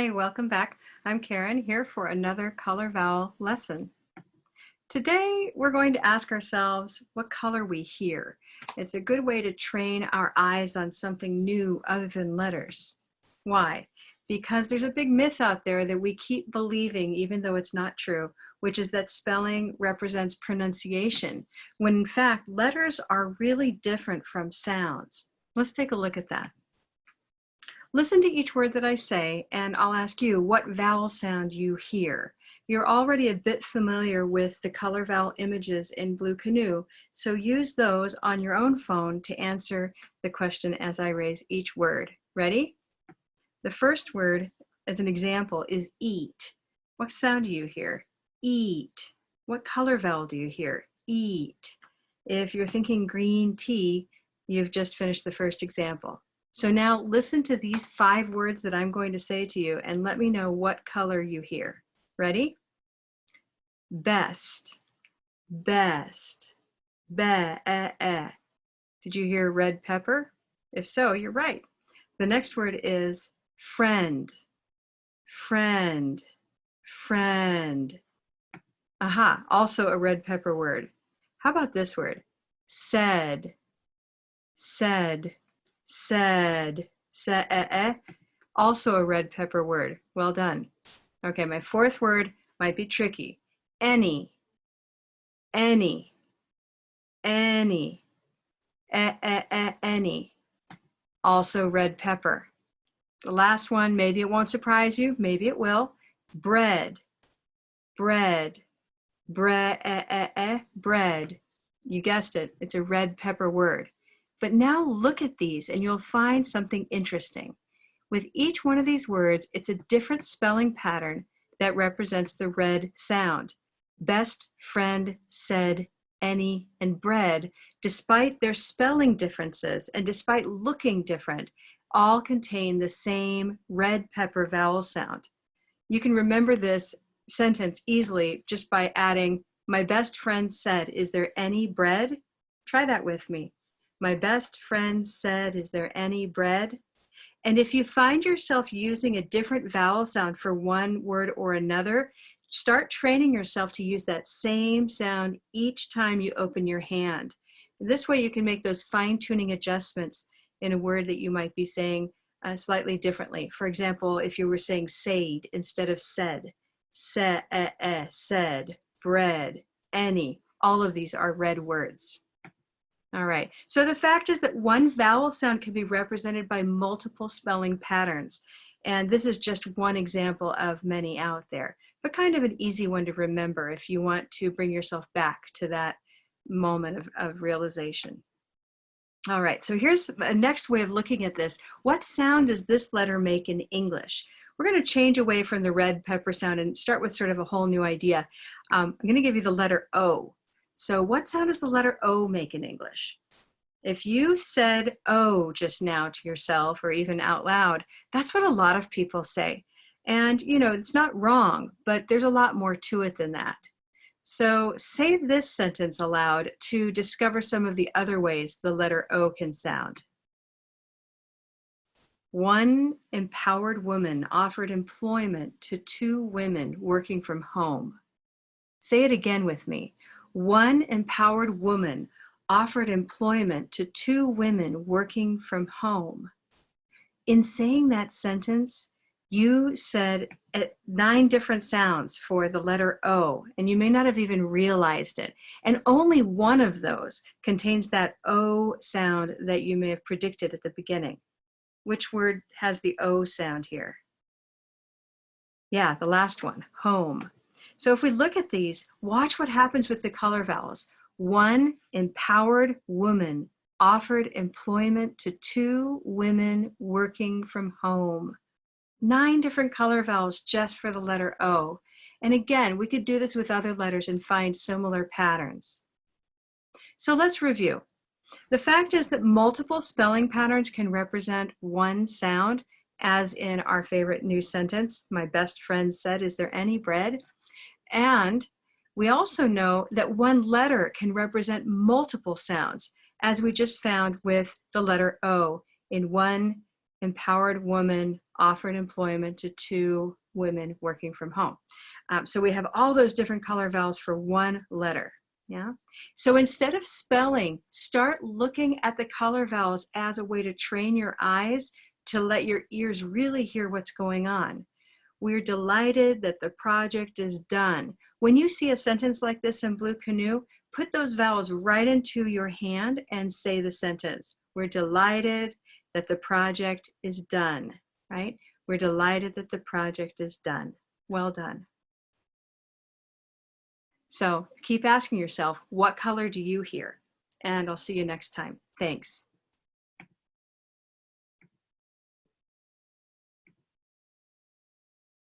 Hey, welcome back. I'm Karen here for another color vowel lesson. Today we're going to ask ourselves what color we hear. It's a good way to train our eyes on something new other than letters. Why? Because there's a big myth out there that we keep believing even though it's not true, which is that spelling represents pronunciation, when in fact letters are really different from sounds. Let's take a look at that. Listen to each word that I say, and I'll ask you what vowel sound you hear. You're already a bit familiar with the color vowel images in Blue Canoe, so use those on your own phone to answer the question as I raise each word. Ready? The first word, as an example, is eat. What sound do you hear? Eat. What color vowel do you hear? Eat. If you're thinking green tea, you've just finished the first example. So now listen to these 5 words that I'm going to say to you and let me know what color you hear. Ready? Best, best, be-e-e. Did you hear red pepper? If so, you're right. The next word is friend, friend, friend. Aha, also a red pepper word. How about this word? Said, said, said, se-e-e, also a red pepper word. Well done. Okay, my 4th word might be tricky. Any, any, any, any, also red pepper. The last one, maybe it won't surprise you, maybe it will. Bread, bread, bread. You guessed it, it's a red pepper word. But now look at these and you'll find something interesting. With each one of these words, it's a different spelling pattern that represents the red sound. Best, friend, said, any, and bread, despite their spelling differences and despite looking different, all contain the same red pepper vowel sound. You can remember this sentence easily just by adding, my best friend said, is there any bread? Try that with me. My best friend said, is there any bread? And if you find yourself using a different vowel sound for one word or another, start training yourself to use that same sound each time you open your hand. This way you can make those fine-tuning adjustments in a word that you might be saying slightly differently. For example, if you were saying said instead of said, said, bread, any, all of these are red words. All right, so the fact is that one vowel sound can be represented by multiple spelling patterns. And this is just one example of many out there, but kind of an easy one to remember if you want to bring yourself back to that moment of realization. All right, so here's a next way of looking at this. What sound does this letter make in English? We're going to change away from the red pepper sound and start with sort of a whole new idea. I'm going to give you the letter O. So what sound does the letter O make in English? If you said "oh" just now to yourself or even out loud, that's what a lot of people say. And you know, it's not wrong, but there's a lot more to it than that. So say this sentence aloud to discover some of the other ways the letter O can sound. One empowered woman offered employment to 2 women working from home. Say it again with me. One empowered woman offered employment to 2 women working from home. In saying that sentence, you said 9 different sounds for the letter O, and you may not have even realized it. And only one of those contains that O sound that you may have predicted at the beginning. Which word has the O sound here? Yeah, the last one, home. So if we look at these, watch what happens with the color vowels. One empowered woman offered employment to 2 women working from home. 9 different color vowels just for the letter O. And again, we could do this with other letters and find similar patterns. So let's review. The fact is that multiple spelling patterns can represent one sound, as in our favorite new sentence, my best friend said, is there any bread? And we also know that one letter can represent multiple sounds, as we just found with the letter O in one empowered woman offered employment to 2 women working from home. So we have all those different color vowels for one letter. Yeah. So instead of spelling, start looking at the color vowels as a way to train your eyes to let your ears really hear what's going on. We're delighted that the project is done. When you see a sentence like this in Blue Canoe, put those vowels right into your hand and say the sentence. We're delighted that the project is done, right? We're delighted that the project is done. Well done. So keep asking yourself, what color do you hear? And I'll see you next time. Thanks.